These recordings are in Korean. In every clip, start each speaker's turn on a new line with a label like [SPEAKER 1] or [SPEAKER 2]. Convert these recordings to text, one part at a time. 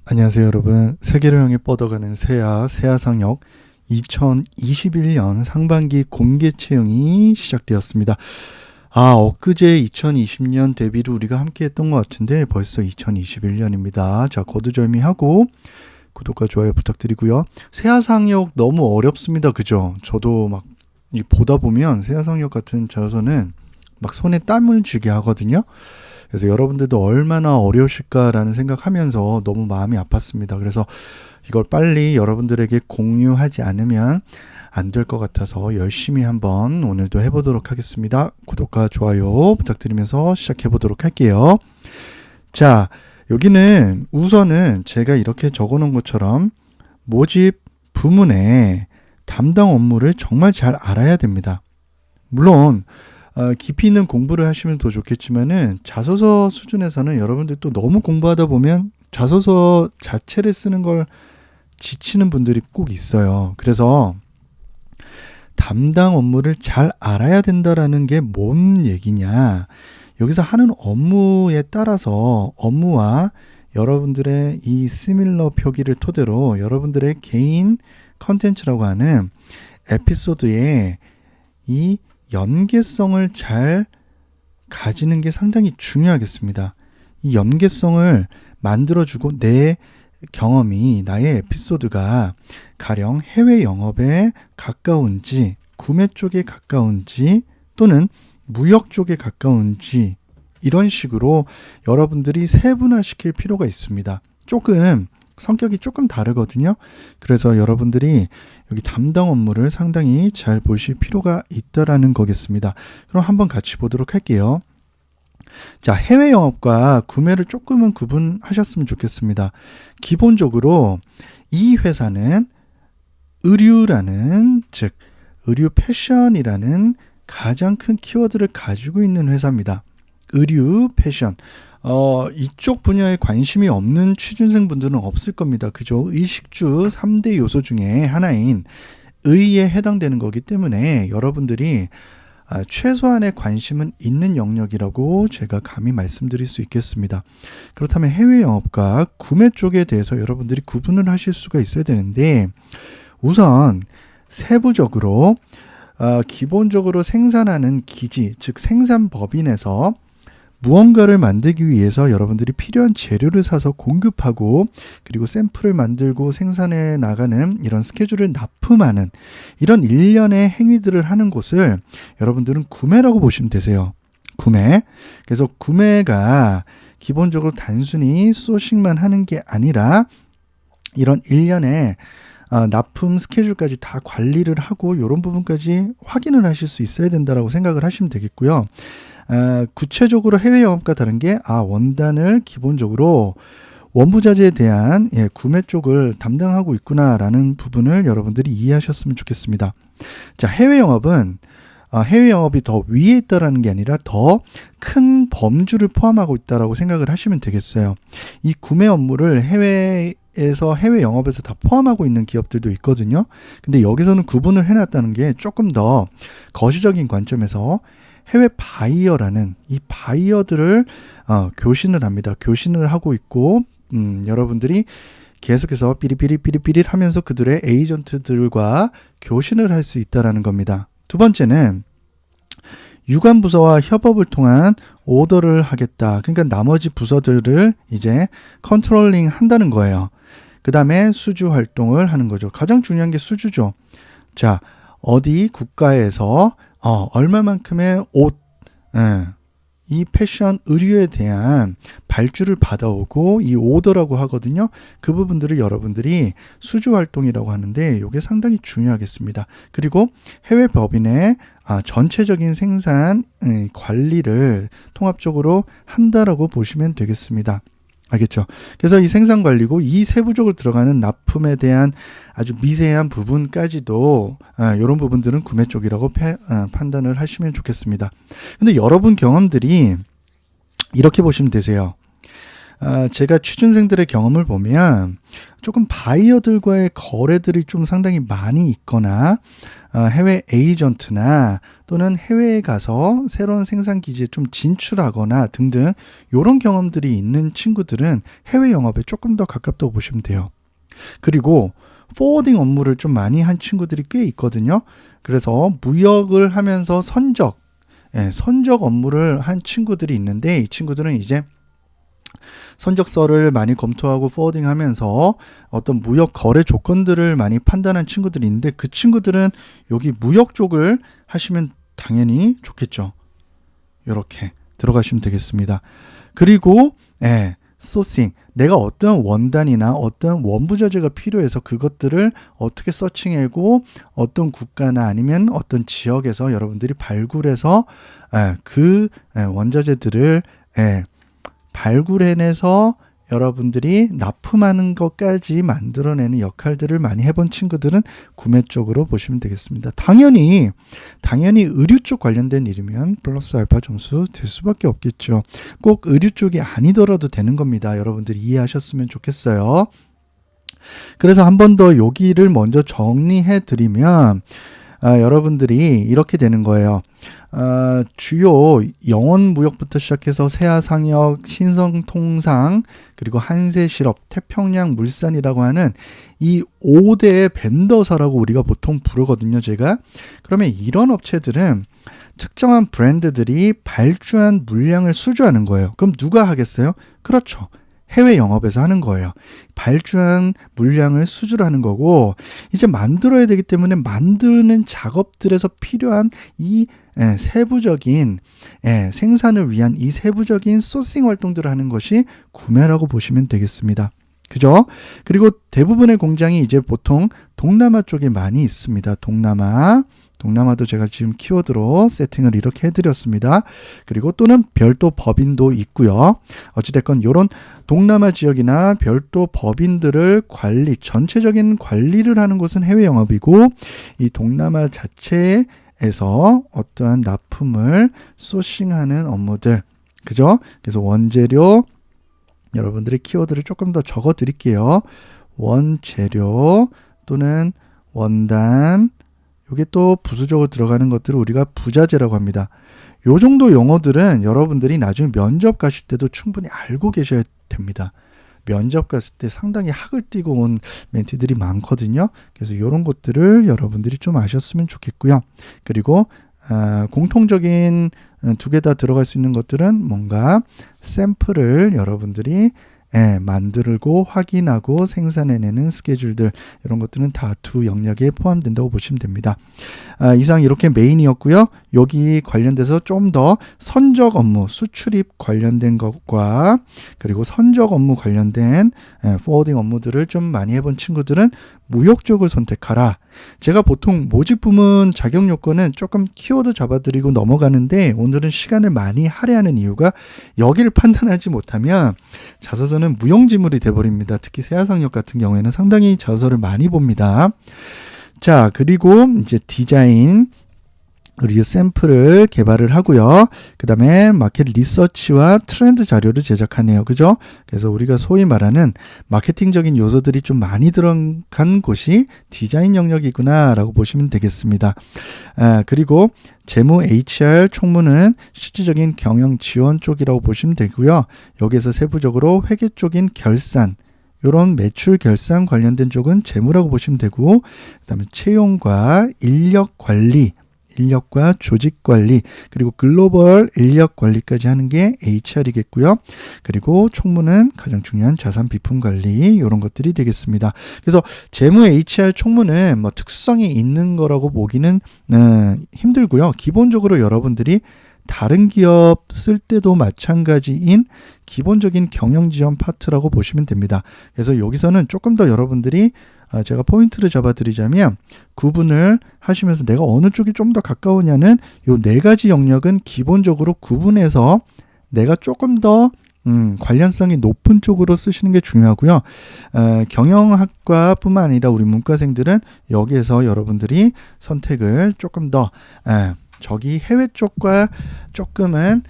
[SPEAKER 1] 안녕하세요 여러분. 세계로 향해 뻗어가는 세아상역 2021년 상반기 공개 채용이 시작되었습니다. 엊그제 2020년 데뷔를 우리가 함께 했던 것 같은데 벌써 2021년입니다. 자, 거두절미하고 구독과 좋아요 부탁드리고요. 세아상역 너무 어렵습니다. 그죠? 저도 막 보다 보면 세아상역 같은 자서는 막 손에 땀을 쥐게 하거든요. 그래서 여러분들도 얼마나 어려우실까라는 생각하면서 너무 마음이 아팠습니다. 그래서 이걸 빨리 여러분들에게 공유하지 않으면 안 될 것 같아서 열심히 한번 오늘도 해보도록 하겠습니다. 구독과 좋아요 부탁드리면서 시작해 보도록 할게요. 자, 여기는 우선은 제가 이렇게 적어 놓은 것처럼 모집 부문의 담당 업무를 정말 잘 알아야 됩니다. 물론 깊이 있는 공부를 하시면 더 좋겠지만은 자소서 수준에서는 여러분들 또 너무 공부하다 보면 자소서 자체를 쓰는 걸 지치는 분들이 꼭 있어요. 그래서 담당 업무를 잘 알아야 된다라는 게 뭔 얘기냐? 여기서 하는 업무에 따라서 업무와 여러분들의 이 시밀러 표기를 토대로 여러분들의 개인 컨텐츠라고 하는 에피소드에 이 연계성을 잘 가지는 게 상당히 중요하겠습니다. 이 연계성을 만들어주고 내 경험이 나의 에피소드가 가령 해외 영업에 가까운지 구매 쪽에 가까운지 또는 무역 쪽에 가까운지 이런 식으로 여러분들이 세분화시킬 필요가 있습니다. 성격이 조금 다르거든요. 그래서 여러분들이 여기 담당 업무를 상당히 잘 보실 필요가 있다라는 거겠습니다. 그럼 한번 같이 보도록 할게요. 자, 해외 영업과 구매를 조금은 구분하셨으면 좋겠습니다. 기본적으로 이 회사는 의류라는, 즉 의류 패션이라는 가장 큰 키워드를 가지고 있는 회사입니다. 의류 패션. 이쪽 분야에 관심이 없는 취준생 분들은 없을 겁니다. 그죠? 의식주 3대 요소 중에 하나인 의에 해당되는 거기 때문에 여러분들이 최소한의 관심은 있는 영역이라고 제가 감히 말씀드릴 수 있겠습니다. 그렇다면 해외 영업과 구매 쪽에 대해서 여러분들이 구분을 하실 수가 있어야 되는데 우선 세부적으로 기본적으로 생산하는 기지, 즉 생산법인에서 무언가를 만들기 위해서 여러분들이 필요한 재료를 사서 공급하고 그리고 샘플을 만들고 생산해 나가는 이런 스케줄을 납품하는 이런 일련의 행위들을 하는 곳을 여러분들은 구매라고 보시면 되세요. 구매. 그래서 구매가 기본적으로 단순히 소싱만 하는 게 아니라 이런 일련의 납품 스케줄까지 다 관리를 하고 이런 부분까지 확인을 하실 수 있어야 된다고 생각을 하시면 되겠고요. 구체적으로 해외 영업과 다른 게 원단을 기본적으로 원부자재에 대한 구매 쪽을 담당하고 있구나라는 부분을 여러분들이 이해하셨으면 좋겠습니다. 자, 해외 영업이 더 위에 있다라는 게 아니라 더 큰 범주를 포함하고 있다라고 생각을 하시면 되겠어요. 이 구매 업무를 해외 영업에서 다 포함하고 있는 기업들도 있거든요. 근데 여기서는 구분을 해놨다는 게 조금 더 거시적인 관점에서 해외 바이어라는 이 바이어들을 교신을 합니다. 교신을 하고 있고 여러분들이 계속해서 삐리삐리 하면서 그들의 에이전트들과 교신을 할 수 있다는 겁니다. 두 번째는 유관 부서와 협업을 통한 오더를 하겠다. 그러니까 나머지 부서들을 이제 컨트롤링 한다는 거예요. 그 다음에 수주 활동을 하는 거죠. 가장 중요한 게 수주죠. 자, 어디 국가에서 얼마만큼의 옷, 이 패션 의류에 대한 발주를 받아오고 이 오더라고 하거든요. 그 부분들을 여러분들이 수주 활동이라고 하는데 이게 상당히 중요하겠습니다. 그리고 해외 법인의 전체적인 생산 관리를 통합적으로 한다라고 보시면 되겠습니다. 알겠죠? 그래서 이 생산 관리고 이 세부적으로 들어가는 납품에 대한 아주 미세한 부분까지도 이런 부분들은 구매 쪽이라고 판단을 하시면 좋겠습니다. 근데 여러분 경험들이 이렇게 보시면 되세요. 제가 취준생들의 경험을 보면 조금 바이어들과의 거래들이 좀 상당히 많이 있거나 해외 에이전트나 또는 해외에 가서 새로운 생산 기지에 좀 진출하거나 등등 이런 경험들이 있는 친구들은 해외 영업에 조금 더 가깝다고 보시면 돼요. 그리고 포워딩 업무를 좀 많이 한 친구들이 꽤 있거든요. 그래서 무역을 하면서 선적 업무를 한 친구들이 있는데 이 친구들은 이제 선적서를 많이 검토하고 포워딩하면서 어떤 무역 거래 조건들을 많이 판단한 친구들이 있는데 그 친구들은 여기 무역 쪽을 하시면 당연히 좋겠죠. 이렇게 들어가시면 되겠습니다. 그리고 소싱, 내가 어떤 원단이나 어떤 원부자재가 필요해서 그것들을 어떻게 서칭하고 어떤 국가나 아니면 어떤 지역에서 여러분들이 발굴해서 그 원자재들을 발굴해내서 여러분들이 납품하는 것까지 만들어내는 역할들을 많이 해본 친구들은 구매 쪽으로 보시면 되겠습니다. 당연히 의류 쪽 관련된 일이면 플러스 알파 점수 될 수밖에 없겠죠. 꼭 의류 쪽이 아니더라도 되는 겁니다. 여러분들이 이해하셨으면 좋겠어요. 그래서 한 번 더 여기를 먼저 정리해 드리면 여러분들이 이렇게 되는 거예요. 주요 영원무역부터 시작해서 세아상역, 신성통상, 그리고 한세실업, 태평양물산이라고 하는 이 5대 벤더사라고 우리가 보통 부르거든요, 제가. 그러면 이런 업체들은 특정한 브랜드들이 발주한 물량을 수주하는 거예요. 그럼 누가 하겠어요? 그렇죠. 해외 영업에서 하는 거예요. 발주한 물량을 수주를 하는 거고 이제 만들어야 되기 때문에 만드는 작업들에서 필요한 이 세부적인 생산을 위한 이 세부적인 소싱 활동들을 하는 것이 구매라고 보시면 되겠습니다. 그죠? 그리고 대부분의 공장이 이제 보통 동남아 쪽에 많이 있습니다. 동남아도 제가 지금 키워드로 세팅을 이렇게 해드렸습니다. 그리고 또는 별도 법인도 있고요. 어찌됐건 이런 동남아 지역이나 별도 법인들을 전체적인 관리를 하는 곳은 해외 영업이고 이 동남아 자체에서 어떠한 납품을 소싱하는 업무들, 그죠? 그래서 원재료, 여러분들의 키워드를 조금 더 적어 드릴게요. 원재료 또는 원단, 이게 또 부수적으로 들어가는 것들을 우리가 부자재라고 합니다. 요 정도 용어들은 여러분들이 나중에 면접 가실 때도 충분히 알고 계셔야 됩니다. 면접 갔을 때 상당히 학을 띄고 온 멘티들이 많거든요. 그래서 이런 것들을 여러분들이 좀 아셨으면 좋겠고요. 그리고 공통적인 두 개 다 들어갈 수 있는 것들은 뭔가 샘플을 여러분들이 만들고 확인하고 생산해내는 스케줄들, 이런 것들은 다 두 영역에 포함된다고 보시면 됩니다. 이상 이렇게 메인이었고요. 여기 관련돼서 좀 더 선적 업무, 수출입 관련된 것과 그리고 선적 업무 관련된 포워딩 업무들을 좀 많이 해본 친구들은 무역 쪽을 선택하라. 제가 보통 모집 부문 자격 요건은 조금 키워드 잡아드리고 넘어가는데 오늘은 시간을 많이 할애하는 이유가 여기를 판단하지 못하면 자소서는 무용지물이 돼버립니다. 특히 세아상역 같은 경우에는 상당히 자소서를 많이 봅니다. 자, 그리고 이제 디자인, 의류 샘플을 개발을 하고요. 그 다음에 마켓 리서치와 트렌드 자료를 제작하네요. 그죠? 그래서 우리가 소위 말하는 마케팅적인 요소들이 좀 많이 들어간 곳이 디자인 영역이구나 라고 보시면 되겠습니다. 그리고 재무 HR 총무는 실질적인 경영 지원 쪽이라고 보시면 되고요. 여기에서 세부적으로 회계 쪽인 결산, 이런 매출 결산 관련된 쪽은 재무라고 보시면 되고, 그 다음에 채용과 인력 관리, 인력과 조직 관리, 그리고 글로벌 인력 관리까지 하는 게 HR이겠고요. 그리고 총무는 가장 중요한 자산 비품 관리, 이런 것들이 되겠습니다. 그래서 재무 HR 총무는 뭐 특수성이 있는 거라고 보기는 힘들고요. 기본적으로 여러분들이 다른 기업 쓸 때도 마찬가지인 기본적인 경영 지원 파트라고 보시면 됩니다. 그래서 여기서는 조금 더 여러분들이 제가 포인트를 잡아드리자면 구분을 하시면서 내가 어느 쪽이 좀 더 가까우냐는 요 네 가지 영역은 기본적으로 구분해서 내가 조금 더 관련성이 높은 쪽으로 쓰시는 게 중요하고요. 경영학과뿐만 아니라 우리 문과생들은 여기에서 여러분들이 선택을 조금 더 저기 해외 쪽과 조금은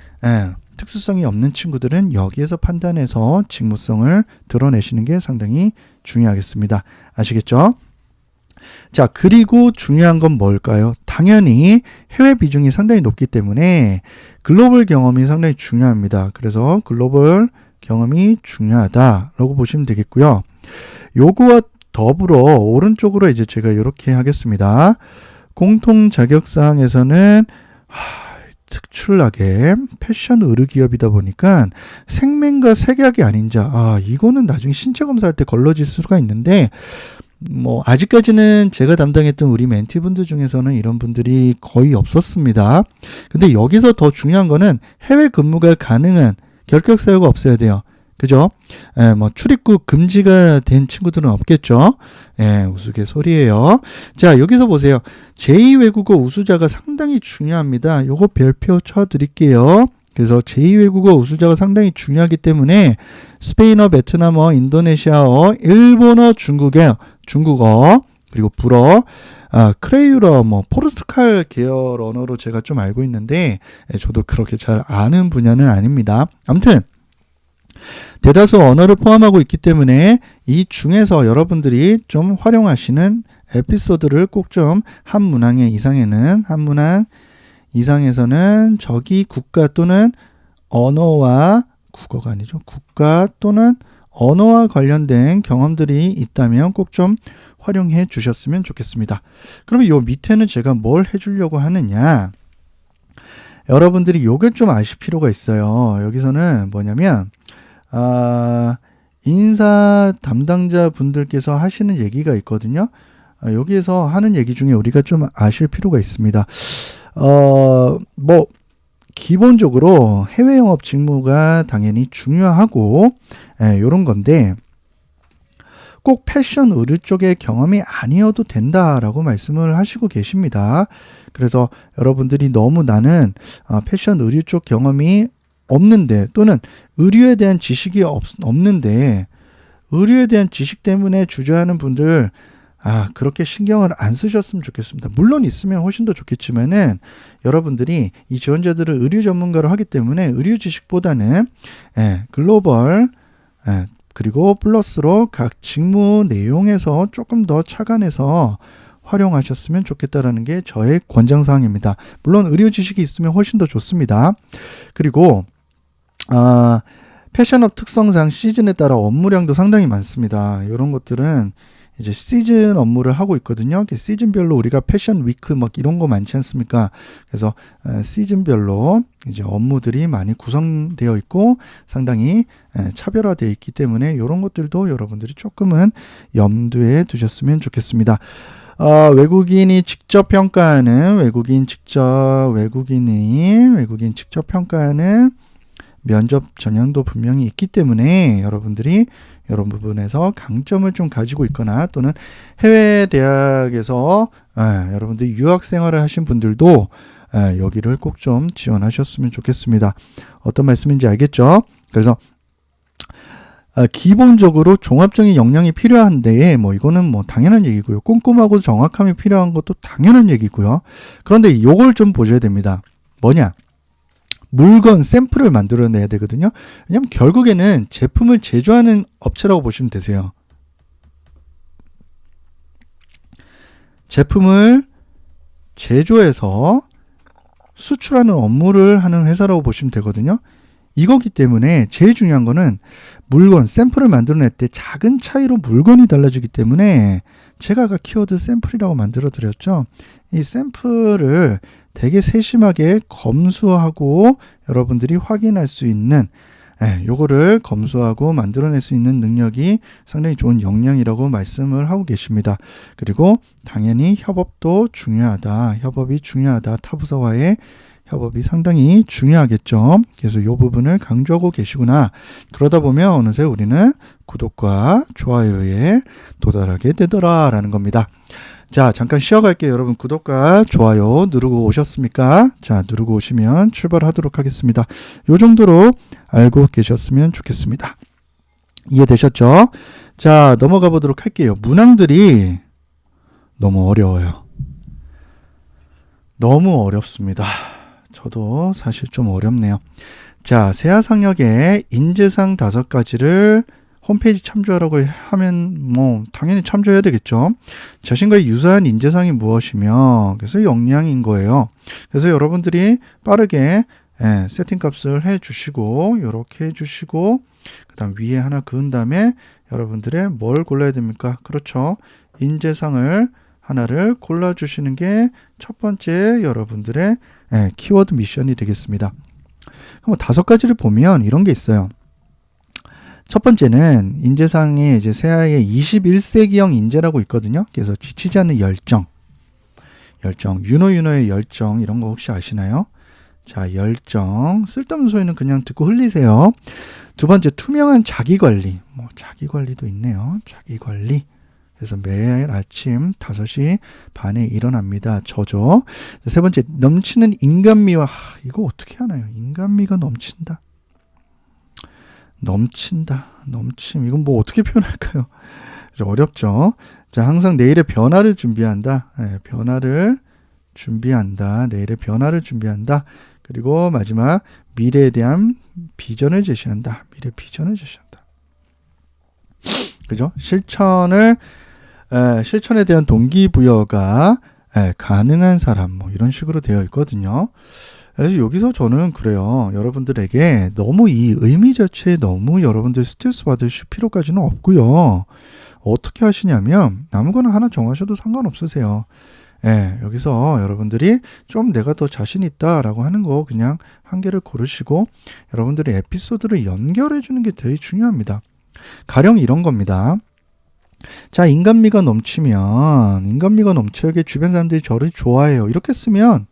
[SPEAKER 1] 특수성이 없는 친구들은 여기에서 판단해서 직무성을 드러내시는 게 상당히 중요하겠습니다. 아시겠죠? 자, 그리고 중요한 건 뭘까요? 당연히 해외 비중이 상당히 높기 때문에 글로벌 경험이 상당히 중요합니다. 그래서 글로벌 경험이 중요하다라고 보시면 되겠고요. 요거와 더불어 오른쪽으로 이제 제가 이렇게 하겠습니다. 공통 자격사항에서는 특출나게 패션 의류 기업이다 보니까 생명과 색약이 아닌 자, 이거는 나중에 신체 검사할 때 걸러질 수가 있는데 뭐 아직까지는 제가 담당했던 우리 멘티분들 중에서는 이런 분들이 거의 없었습니다. 근데 여기서 더 중요한 거는 해외 근무가 가능한 결격 사유가 없어야 돼요. 그죠? 뭐 출입국 금지가 된 친구들은 없겠죠? 우스갯소리예요. 자, 여기서 보세요. 제2외국어 우수자가 상당히 중요합니다. 요거 별표 쳐드릴게요. 그래서 제2외국어 우수자가 상당히 중요하기 때문에 스페인어, 베트남어, 인도네시아어, 일본어, 중국어, 그리고 불어, 크레유러, 포르투갈 계열 언어로 제가 좀 알고 있는데 저도 그렇게 잘 아는 분야는 아닙니다. 아무튼 대다수 언어를 포함하고 있기 때문에 이 중에서 여러분들이 좀 활용하시는 에피소드를 꼭 좀 한 문항 이상에서는 저기 국가 또는 언어와 국어가 아니죠. 국가 또는 언어와 관련된 경험들이 있다면 꼭 좀 활용해 주셨으면 좋겠습니다. 그러면 요 밑에는 제가 뭘 해주려고 하느냐? 여러분들이 요게 좀 아실 필요가 있어요. 여기서는 뭐냐면 인사 담당자 분들께서 하시는 얘기가 있거든요. 여기에서 하는 얘기 중에 우리가 좀 아실 필요가 있습니다. 기본적으로 해외 영업 직무가 당연히 중요하고, 요런 건데, 꼭 패션 의류 쪽의 경험이 아니어도 된다라고 말씀을 하시고 계십니다. 그래서 여러분들이 너무 나는 패션 의류 쪽 경험이 없는데 또는 의류에 대한 지식이 없는데 의류에 대한 지식 때문에 주저하는 분들 그렇게 신경을 안 쓰셨으면 좋겠습니다. 물론 있으면 훨씬 더 좋겠지만은 여러분들이 이 지원자들을 의류 전문가로 하기 때문에 의류 지식보다는 글로벌 그리고 플러스로 각 직무 내용에서 조금 더 착안해서 활용하셨으면 좋겠다라는 게 저의 권장사항입니다. 물론 의료 지식이 있으면 훨씬 더 좋습니다. 그리고 패션업 특성상 시즌에 따라 업무량도 상당히 많습니다. 이런 것들은 이제 시즌 업무를 하고 있거든요. 시즌별로 우리가 패션 위크 이런 거 많지 않습니까? 그래서 시즌별로 이제 업무들이 많이 구성되어 있고 상당히 차별화되어 있기 때문에 이런 것들도 여러분들이 조금은 염두에 두셨으면 좋겠습니다. 외국인이 직접 평가하는 외국인 직접 평가하는 면접 전형도 분명히 있기 때문에 여러분들이 이런 부분에서 강점을 좀 가지고 있거나 또는 해외 대학에서 여러분들이 유학 생활을 하신 분들도 여기를 꼭 좀 지원하셨으면 좋겠습니다. 어떤 말씀인지 알겠죠? 그래서 기본적으로 종합적인 역량이 필요한데 이거는 당연한 얘기고요. 꼼꼼하고 정확함이 필요한 것도 당연한 얘기고요. 그런데 이걸 좀 보셔야 됩니다. 뭐냐? 물건 샘플을 만들어내야 되거든요. 왜냐하면 결국에는 제품을 제조하는 업체라고 보시면 되세요. 제품을 제조해서 수출하는 업무를 하는 회사라고 보시면 되거든요. 이거기 때문에 제일 중요한 거는 물건 샘플을 만들어낼 때 작은 차이로 물건이 달라지기 때문에 제가 아까 키워드 샘플이라고 만들어 드렸죠. 이 샘플을 되게 세심하게 검수하고 여러분들이 확인할 수 있는 요거를 검수하고 만들어낼 수 있는 능력이 상당히 좋은 역량이라고 말씀을 하고 계십니다. 그리고 당연히 협업도 중요하다. 협업이 중요하다. 타부서와의 협업이 상당히 중요하겠죠. 그래서 이 부분을 강조하고 계시구나. 그러다 보면 어느새 우리는 구독과 좋아요에 도달하게 되더라라는 겁니다. 자, 잠깐 쉬어갈게요. 여러분 구독과 좋아요 누르고 오셨습니까? 자, 누르고 오시면 출발하도록 하겠습니다. 요 정도로 알고 계셨으면 좋겠습니다. 이해되셨죠? 자, 넘어가 보도록 할게요. 문항들이 너무 어려워요. 너무 어렵습니다. 저도 사실 좀 어렵네요. 자, 세아상역의 인재상 5가지를 홈페이지 참조하라고 하면 뭐 당연히 참조해야 되겠죠. 자신과 유사한 인재상이 무엇이며 그래서 역량인 거예요. 그래서 여러분들이 빠르게 세팅 값을 해 주시고 이렇게 해 주시고 그 다음 위에 하나 그은 다음에 여러분들의 뭘 골라야 됩니까? 그렇죠. 인재상을 하나를 골라 주시는 게 첫 번째 여러분들의 키워드 미션이 되겠습니다. 그럼 5가지를 보면 이런 게 있어요. 첫 번째는 인재상에 이제 세아의 21세기형 인재라고 있거든요. 그래서 지치지 않는 열정, 윤호의 열정 이런 거 혹시 아시나요? 자, 열정, 쓸데없는 소리는 그냥 듣고 흘리세요. 두 번째, 투명한 자기관리. 뭐 자기관리도 있네요. 자기관리. 그래서 매일 아침 5시 반에 일어납니다. 저죠. 세 번째, 넘치는 인간미와 이거 어떻게 하나요? 인간미가 넘친다. 넘침. 이건 뭐 어떻게 표현할까요? 어렵죠. 자, 항상 내일의 변화를 준비한다. 변화를 준비한다. 내일의 변화를 준비한다. 그리고 마지막, 미래에 대한 비전을 제시한다. 미래 비전을 제시한다. 그죠? 실천에 대한 동기부여가 가능한 사람, 뭐 이런 식으로 되어 있거든요. 그래서 여기서 저는 그래요. 여러분들에게 너무 이 의미 자체에 너무 여러분들 스트레스 받으실 필요까지는 없고요. 어떻게 하시냐면 아무거나 하나 정하셔도 상관없으세요. 여기서 여러분들이 좀 내가 더 자신 있다라고 하는 거 그냥 한 개를 고르시고 여러분들의 에피소드를 연결해 주는 게 되게 중요합니다. 가령 이런 겁니다. 자, 인간미가 넘쳐야게 주변 사람들이 저를 좋아해요. 이렇게 쓰면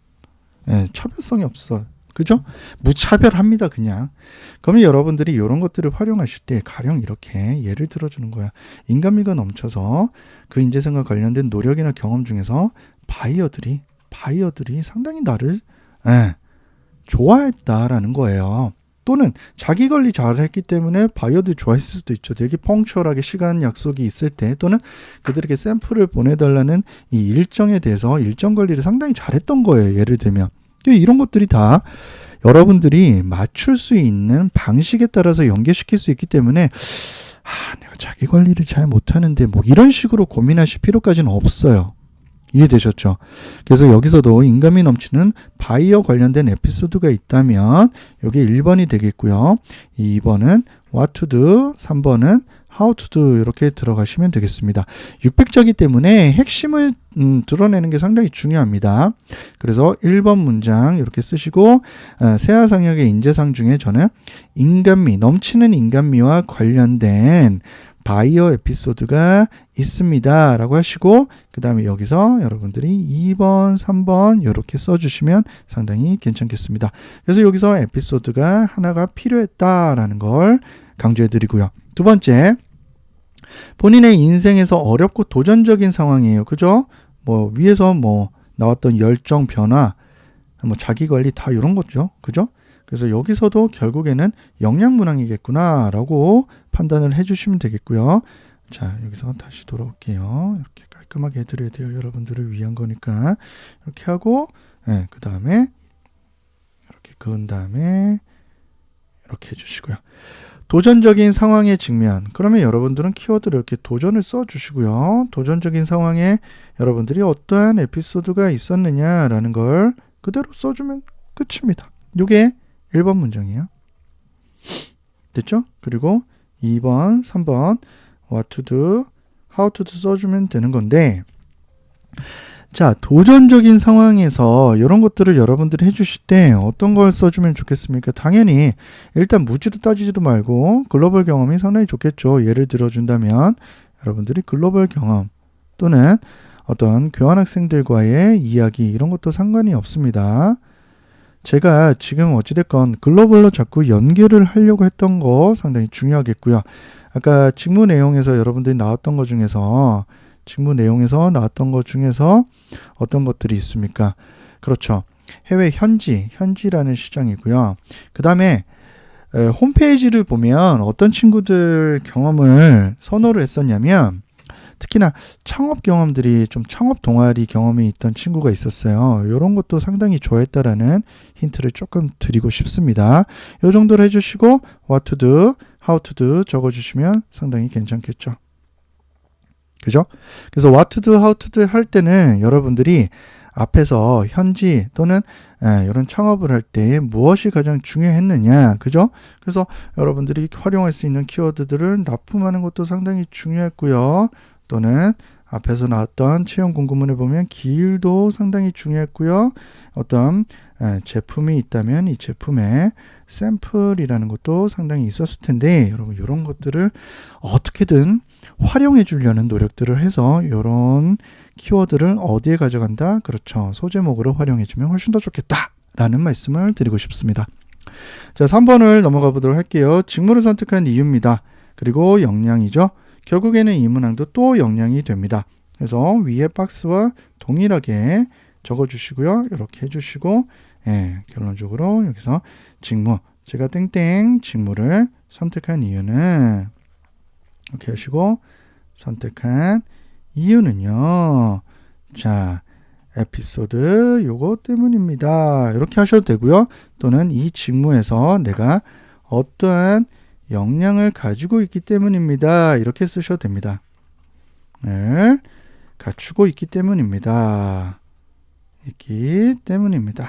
[SPEAKER 1] 차별성이 없어. 그죠? 무차별합니다, 그냥. 그러면 여러분들이 이런 것들을 활용하실 때 가령 이렇게 예를 들어주는 거야. 인간미가 넘쳐서 그 인재상과 관련된 노력이나 경험 중에서 바이어들이 상당히 나를 좋아했다라는 거예요. 또는 자기 관리 잘했기 때문에 바이어들이 좋아했을 수도 있죠. 되게 펑추얼하게 시간 약속이 있을 때 또는 그들에게 샘플을 보내달라는 이 일정에 대해서 일정 관리를 상당히 잘했던 거예요. 예를 들면 이런 것들이 다 여러분들이 맞출 수 있는 방식에 따라서 연계시킬 수 있기 때문에 내가 자기 관리를 잘 못하는데 뭐 이런 식으로 고민하실 필요까지는 없어요. 이해되셨죠? 그래서 여기서도 인간미 넘치는 바이어 관련된 에피소드가 있다면 여기 1번이 되겠고요. 2번은 what to do, 3번은 how to do 이렇게 들어가시면 되겠습니다. 600자기 때문에 핵심을 드러내는 게 상당히 중요합니다. 그래서 1번 문장 이렇게 쓰시고 세아상역의 인재상 중에 저는 넘치는 인간미와 관련된 바이어 에피소드가 있습니다 라고 하시고 그 다음에 여기서 여러분들이 2번, 3번 이렇게 써주시면 상당히 괜찮겠습니다. 그래서 여기서 에피소드가 하나가 필요했다라는 걸 강조해 드리고요. 두 번째, 본인의 인생에서 어렵고 도전적인 상황이에요. 그죠? 뭐 위에서 뭐 나왔던 열정 변화, 뭐 자기관리 다 이런 거죠. 그죠? 그래서 여기서도 결국에는 역량문항이겠구나 라고 판단을 해주시면 되겠고요. 자, 여기서 다시 돌아올게요. 이렇게 깔끔하게 해드려야 돼요. 여러분들을 위한 거니까. 이렇게 하고 그 다음에 이렇게 그은 다음에 이렇게 해주시고요. 도전적인 상황의 직면. 그러면 여러분들은 키워드를 이렇게 도전을 써주시고요. 도전적인 상황에 여러분들이 어떠한 에피소드가 있었느냐라는 걸 그대로 써주면 끝입니다. 이게 1번 문장이에요. 됐죠? 그리고 2번, 3번 what to do, how to do 써주면 되는 건데 자, 도전적인 상황에서 이런 것들을 여러분들이 해주실 때 어떤 걸 써주면 좋겠습니까? 당연히 일단 묻지도 따지지도 말고 글로벌 경험이 상당히 좋겠죠. 예를 들어준다면 여러분들이 글로벌 경험 또는 어떤 교환학생들과의 이야기 이런 것도 상관이 없습니다. 제가 지금 어찌됐건 글로벌로 자꾸 연결을 하려고 했던 거 상당히 중요하겠고요. 아까 직무 내용에서 여러분들이 나왔던 것 중에서 어떤 것들이 있습니까? 그렇죠. 해외 현지라는 시장이고요. 그 다음에 홈페이지를 보면 어떤 친구들 경험을 선호를 했었냐면 특히나 창업 경험들이 좀 창업 동아리 경험이 있던 친구가 있었어요. 이런 것도 상당히 좋아했다라는 힌트를 조금 드리고 싶습니다. 이 정도로 해주시고 what to do, how to do 적어주시면 상당히 괜찮겠죠. 그죠? 그래서 what to do, how to do 할 때는 여러분들이 앞에서 현지 또는 이런 창업을 할 때 무엇이 가장 중요했느냐, 그죠? 그래서 여러분들이 활용할 수 있는 키워드들을 납품하는 것도 상당히 중요했고요. 또는 앞에서 나왔던 채용 공고문에 보면 기일도 상당히 중요했고요. 어떤 제품이 있다면 이 제품의 샘플이라는 것도 상당히 있었을 텐데, 여러분 이런 것들을 어떻게든 활용해 주려는 노력들을 해서 이런 키워드를 어디에 가져간다? 그렇죠. 소제목으로 활용해 주면 훨씬 더 좋겠다 라는 말씀을 드리고 싶습니다. 자, 3번을 넘어가 보도록 할게요. 직무를 선택한 이유입니다. 그리고 역량이죠. 결국에는 이 문항도 또 역량이 됩니다. 그래서 위에 박스와 동일하게 적어주시고요. 이렇게 해주시고 결론적으로 여기서 직무, 제가 땡땡 직무를 선택한 이유는 이렇게 하시고 선택한 이유는요. 자, 에피소드 요거 때문입니다. 이렇게 하셔도 되고요. 또는 이 직무에서 내가 어떠한 역량을 가지고 있기 때문입니다. 이렇게 쓰셔도 됩니다. 네, 갖추고 있기 때문입니다. 있기 때문입니다.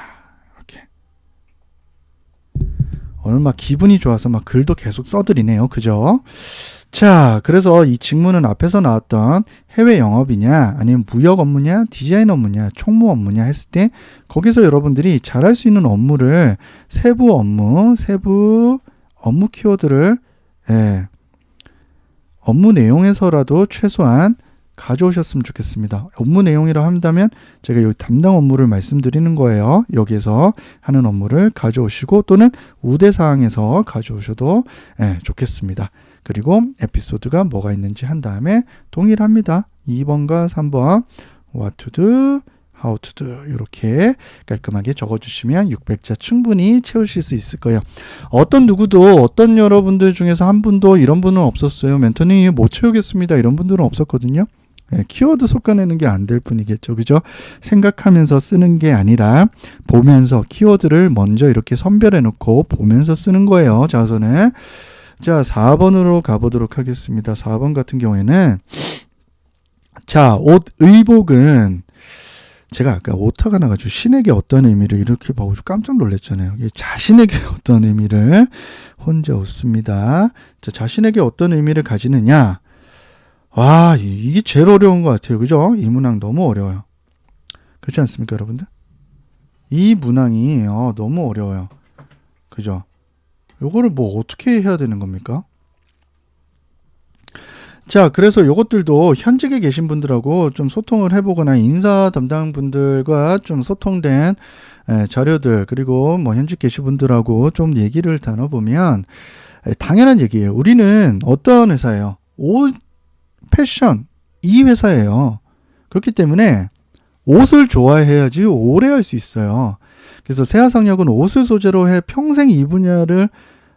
[SPEAKER 1] 이렇게. 오늘 막 기분이 좋아서 막 글도 계속 써드리네요. 그죠? 자, 그래서 이 직무는 앞에서 나왔던 해외 영업이냐, 아니면 무역 업무냐, 디자인 업무냐, 총무 업무냐 했을 때 거기서 여러분들이 잘할 수 있는 업무를 세부 업무 키워드를 업무 내용에서라도 최소한 가져오셨으면 좋겠습니다. 업무 내용이라 한다면 제가 여기 담당 업무를 말씀드리는 거예요. 여기에서 하는 업무를 가져오시고 또는 우대사항에서 가져오셔도 좋겠습니다. 그리고 에피소드가 뭐가 있는지 한 다음에 동일합니다. 2번과 3번 what to do, how to do 이렇게 깔끔하게 적어주시면 600자 충분히 채우실 수 있을 거예요. 어떤 누구도 어떤 여러분들 중에서 한 분도 이런 분은 없었어요. 멘토님 못 채우겠습니다. 이런 분들은 없었거든요. 키워드 솎아내는 게 안 될 뿐이겠죠. 그죠? 생각하면서 쓰는 게 아니라 보면서 키워드를 먼저 이렇게 선별해 놓고 보면서 쓰는 거예요. 자서는. 자, 4번으로 가보도록 하겠습니다. 4번 같은 경우에는 자, 옷 의복은 제가 아까 오타가 나가지고 신에게 어떤 의미를 이렇게 보고 깜짝 놀랐잖아요. 자신에게 어떤 의미를 혼자 웃습니다. 자, 자신에게 어떤 의미를 가지느냐. 와, 이게 제일 어려운 것 같아요. 그죠? 이 문항 너무 어려워요. 그렇지 않습니까, 여러분들? 이 문항이 너무 어려워요. 그죠? 요거를 뭐 어떻게 해야 되는 겁니까? 자, 그래서 요것들도 현직에 계신 분들하고 좀 소통을 해보거나 인사 담당 분들과 좀 소통된 자료들, 그리고 뭐 현직 계신 분들하고 좀 얘기를 나눠보면 당연한 얘기예요. 우리는 어떤 회사예요? 옷, 패션, 이 회사예요. 그렇기 때문에 옷을 좋아해야지 오래 할 수 있어요. 그래서 세아상력은 옷을 소재로 해 평생 이 분야를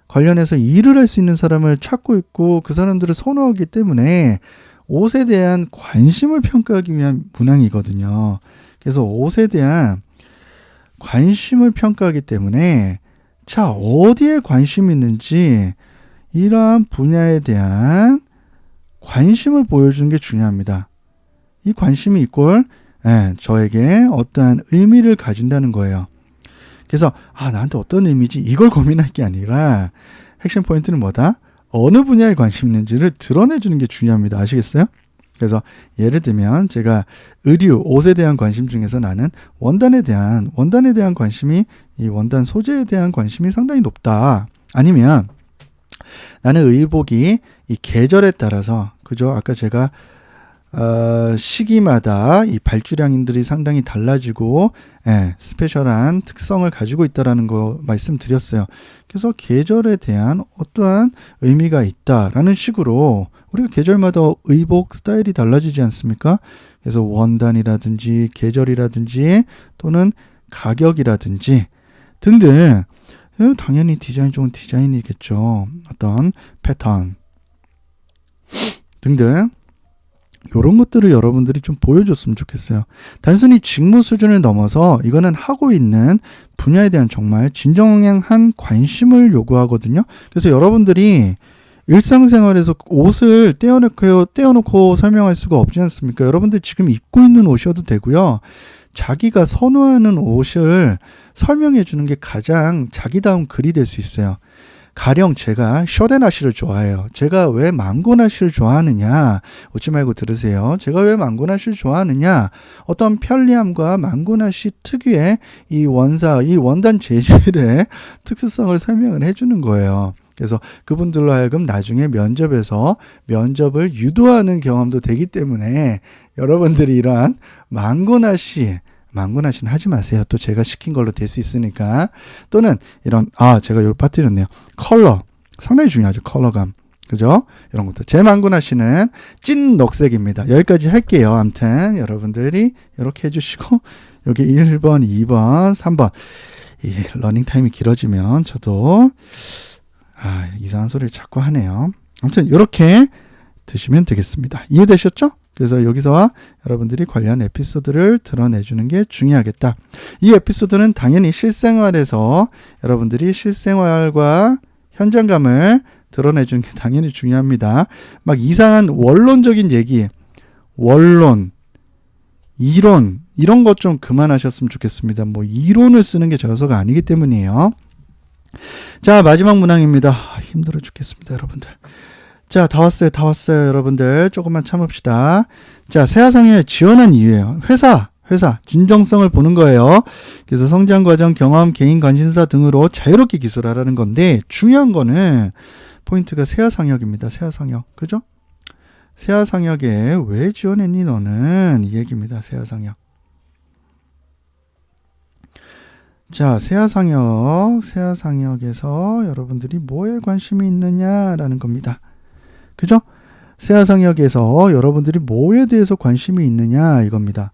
[SPEAKER 1] 관련해서 일을 할 수 있는 사람을 찾고 있고 그 사람들을 선호하기 때문에 옷에 대한 관심을 평가하기 위한 문항이거든요. 그래서 옷에 대한 관심을 평가하기 때문에 자, 어디에 관심이 있는지 이러한 분야에 대한 관심을 보여주는 게 중요합니다. 이 관심이 이꼴 저에게 어떠한 의미를 가진다는 거예요. 그래서 나한테 어떤 의미지 이걸 고민할 게 아니라 핵심 포인트는 뭐다? 어느 분야에 관심이 있는지를 드러내주는 게 중요합니다. 아시겠어요? 그래서 예를 들면 제가 의류, 옷에 대한 관심 중에서 나는 원단에 대한 관심이 이 원단 소재에 대한 관심이 상당히 높다. 아니면 나는 의복이 이 계절에 따라서 그죠? 아까 제가 시기마다 이 발주량들이 상당히 달라지고 스페셜한 특성을 가지고 있다라는 거 말씀드렸어요. 그래서 계절에 대한 어떠한 의미가 있다라는 식으로 우리가 계절마다 의복 스타일이 달라지지 않습니까? 그래서 원단이라든지 계절이라든지 또는 가격이라든지 등등 당연히 디자인 좋은 디자인이겠죠. 어떤 패턴 등등 이런 것들을 여러분들이 좀 보여줬으면 좋겠어요. 단순히 직무 수준을 넘어서 이거는 하고 있는 분야에 대한 정말 진정한 관심을 요구하거든요. 그래서 여러분들이 일상생활에서 옷을 떼어놓고 설명할 수가 없지 않습니까? 여러분들 지금 입고 있는 옷이어도 되고요. 자기가 선호하는 옷을 설명해 주는 게 가장 자기다운 글이 될 수 있어요. 가령 제가 셔데나시를 좋아해요. 제가 왜 망고나시를 좋아하느냐? 웃지 말고 들으세요. 제가 왜 망고나시를 좋아하느냐? 어떤 편리함과 망고나시 특유의 이 원단 재질의 특수성을 설명을 해주는 거예요. 그래서 그분들로 하여금 나중에 면접에서 면접을 유도하는 경험도 되기 때문에 여러분들이 이러한 망고나시는 하지 마세요. 또 제가 시킨 걸로 될 수 있으니까. 또는 이런 제가 여기 빠뜨렸네요. 컬러 상당히 중요하죠. 컬러감. 그죠? 이런 것도. 제 망고나시는 찐 녹색입니다. 여기까지 할게요. 아무튼 여러분들이 이렇게 해주시고 여기 1번, 2번, 3번 이 러닝 타임이 길어지면 저도 이상한 소리를 자꾸 하네요. 아무튼 이렇게 드시면 되겠습니다. 이해되셨죠? 그래서 여기서 여러분들이 관련 에피소드를 드러내주는 게 중요하겠다. 이 에피소드는 당연히 실생활에서 여러분들이 실생활과 현장감을 드러내주는 게 당연히 중요합니다. 막 이상한 원론적인 얘기, 원론, 이론 이런 것 좀 그만하셨으면 좋겠습니다. 뭐 이론을 쓰는 게 저서가 아니기 때문이에요. 자, 마지막 문항입니다. 힘들어 죽겠습니다, 여러분들. 자, 다 왔어요, 여러분들. 조금만 참읍시다. 자, 세아상에 지원한 이유예요. 회사, 진정성을 보는 거예요. 그래서 성장 과정, 경험, 개인 관심사 등으로 자유롭게 기술하라는 건데, 중요한 거는 포인트가 세아상역입니다. 세아상역. 그죠? 세아상역에 왜 지원했니, 너는? 이 얘기입니다. 세아상역. 자, 세아상역에서 여러분들이 뭐에 관심이 있느냐라는 겁니다. 그죠? 세아상역에서 여러분들이 뭐에 대해서 관심이 있느냐 이겁니다.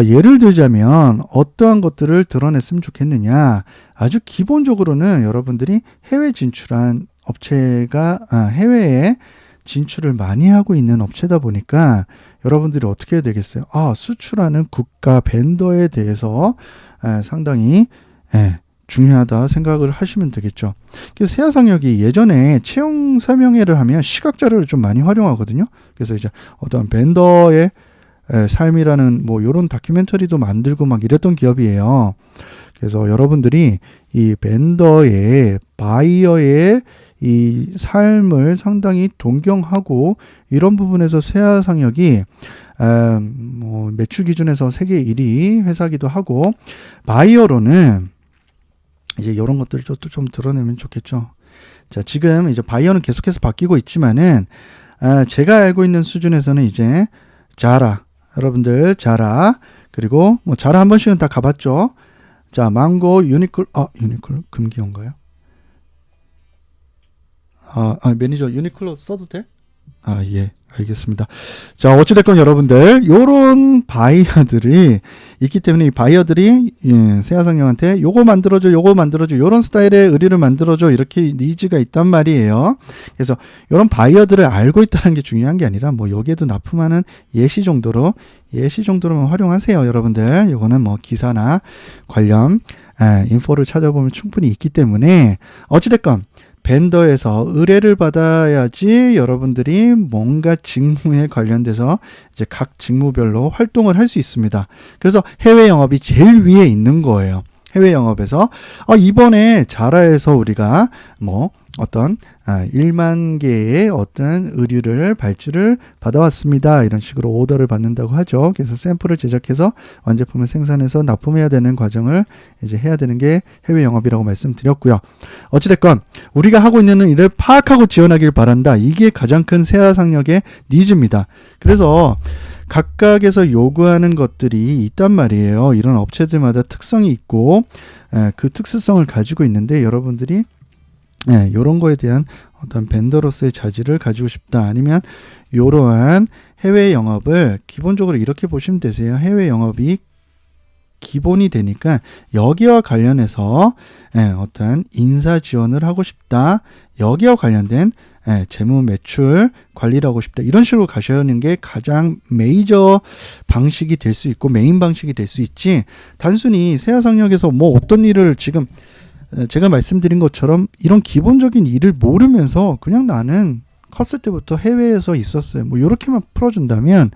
[SPEAKER 1] 예를 들자면 어떠한 것들을 드러냈으면 좋겠느냐. 아주 기본적으로는 여러분들이 해외 진출한 업체가 해외에 진출을 많이 하고 있는 업체다 보니까 여러분들이 어떻게 해야 되겠어요? 수출하는 국가 벤더에 대해서 상당히 중요하다 생각을 하시면 되겠죠. 그래서 세아상역이 예전에 채용 설명회를 하면 시각 자료를 좀 많이 활용하거든요. 그래서 이제 어떤 벤더의 삶이라는 뭐 이런 다큐멘터리도 만들고 막 이랬던 기업이에요. 그래서 여러분들이 이 벤더의 바이어의 이 삶을 상당히 동경하고 이런 부분에서 세아상역이 뭐 매출 기준에서 세계 1위 회사기도 하고 바이어로는 이제 이런 것들을 좀 드러내면 좋겠죠. 자, 지금 이제 바이어는 계속해서 바뀌고 있지만은 제가 알고 있는 수준에서는 이제 자라, 여러분들 자라, 그리고 뭐 자라 한 번씩은 다 가봤죠. 자, 망고, 유니클로 금기어인가요? 매니저 유니클로 써도 돼? 예. 알겠습니다. 자, 어찌됐건 여러분들 요런 바이어들이 있기 때문에 이 바이어들이 세아상역한테 요거 만들어줘 요런 스타일의 의류를 만들어줘 이렇게 니즈가 있단 말이에요. 그래서 요런 바이어들을 알고 있다는 게 중요한 게 아니라 뭐 여기에도 납품하는 예시 정도로만 활용하세요. 여러분들 요거는 뭐 기사나 관련 인포를 찾아보면 충분히 있기 때문에 어찌됐건 벤더에서 의뢰를 받아야지 여러분들이 뭔가 직무에 관련돼서 이제 각 직무별로 활동을 할 수 있습니다. 그래서 해외 영업이 제일 위에 있는 거예요. 해외 영업에서 이번에 자라에서 우리가 뭐 어떤 1만 개의 어떤 의류를 발주를 받아왔습니다. 이런 식으로 오더를 받는다고 하죠. 그래서 샘플을 제작해서 완제품을 생산해서 납품해야 되는 과정을 이제 해야 되는 게 해외 영업이라고 말씀드렸고요. 어찌됐건 우리가 하고 있는 일을 파악하고 지원하길 바란다. 이게 가장 큰 세아상역의 니즈입니다. 그래서 각각에서 요구하는 것들이 있단 말이에요. 이런 업체들마다 특성이 있고 그 특수성을 가지고 있는데 여러분들이 이런 거에 대한 어떤 벤더로서의 자질을 가지고 싶다. 아니면 이러한 해외 영업을 기본적으로 이렇게 보시면 되세요. 해외 영업이 기본이 되니까 여기와 관련해서 어떠한 인사 지원을 하고 싶다. 여기와 관련된 재무 매출 관리를 하고 싶다. 이런 식으로 가셔야 하는 게 가장 메이저 방식이 될 수 있고 메인 방식이 될 수 있지, 단순히 세아상역에서 뭐 어떤 일을 지금 제가 말씀드린 것처럼 이런 기본적인 일을 모르면서 그냥 나는 컸을 때부터 해외에서 있었어요, 뭐 이렇게만 풀어준다면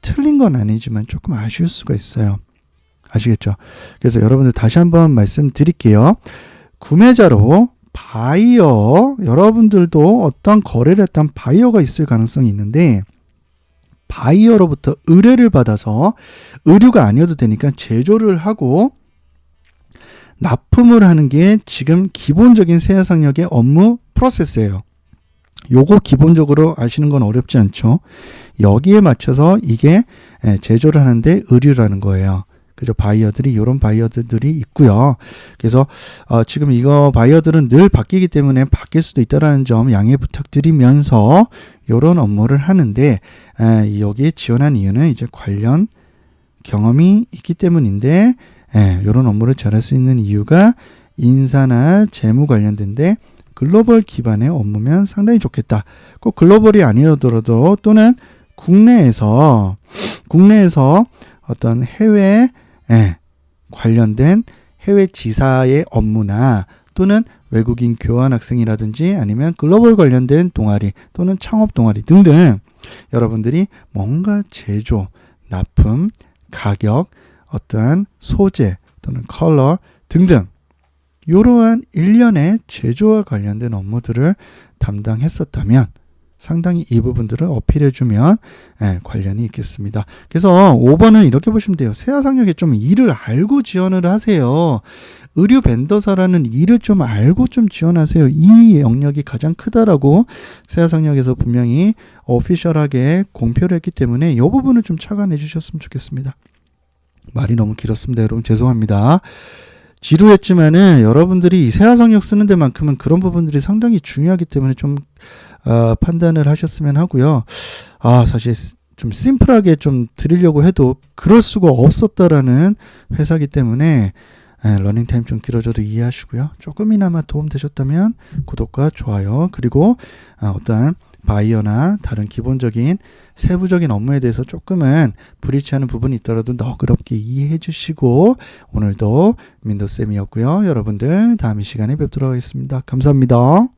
[SPEAKER 1] 틀린 건 아니지만 조금 아쉬울 수가 있어요. 아시겠죠? 그래서 여러분들 다시 한번 말씀드릴게요. 구매자로 바이어, 여러분들도 어떤 거래를 했던 바이어가 있을 가능성이 있는데, 바이어로부터 의뢰를 받아서 의류가 아니어도 되니까 제조를 하고 납품을 하는 게 지금 기본적인 세아상역의 업무 프로세스예요. 요거 기본적으로 아시는 건 어렵지 않죠. 여기에 맞춰서 이게 제조를 하는데 의류라는 거예요. 그죠? 바이어들이, 이런 바이어들이 있고요. 그래서 지금 이거 바이어들은 늘 바뀌기 때문에 바뀔 수도 있다는 점 양해 부탁드리면서 이런 업무를 하는데, 여기에 지원한 이유는 이제 관련 경험이 있기 때문인데, 이런 업무를 잘할 수 있는 이유가 인사나 재무 관련된데 글로벌 기반의 업무면 상당히 좋겠다. 꼭 글로벌이 아니더라도 또는 국내에서 어떤 해외 관련된 해외 지사의 업무나 또는 외국인 교환 학생이라든지 아니면 글로벌 관련된 동아리 또는 창업 동아리 등등, 여러분들이 뭔가 제조, 납품, 가격, 어떠한 소재 또는 컬러 등등 이러한 일련의 제조와 관련된 업무들을 담당했었다면 상당히 이 부분들을 어필해주면 관련이 있겠습니다. 그래서 5번은 이렇게 보시면 돼요. 세아상역에 좀 일을 알고 지원을 하세요. 의류 벤더사라는 일을 좀 알고 좀 지원하세요. 이 영역이 가장 크다라고 세아상역에서 분명히 오피셜하게 공표를 했기 때문에 이 부분을 좀 착안해 주셨으면 좋겠습니다. 말이 너무 길었습니다. 여러분 죄송합니다. 지루했지만은 여러분들이 이 세아상역 쓰는 데만큼은 그런 부분들이 상당히 중요하기 때문에 좀 판단을 하셨으면 하고요. 사실 좀 심플하게 좀 드리려고 해도 그럴 수가 없었다라는 회사이기 때문에 러닝타임 좀 길어져도 이해하시고요. 조금이나마 도움되셨다면 구독과 좋아요, 그리고 어떠한 바이어나 다른 기본적인 세부적인 업무에 대해서 조금은 불일치하는 부분이 있더라도 너그럽게 이해해 주시고, 오늘도 민도쌤이었고요. 여러분들 다음 이 시간에 뵙도록 하겠습니다. 감사합니다.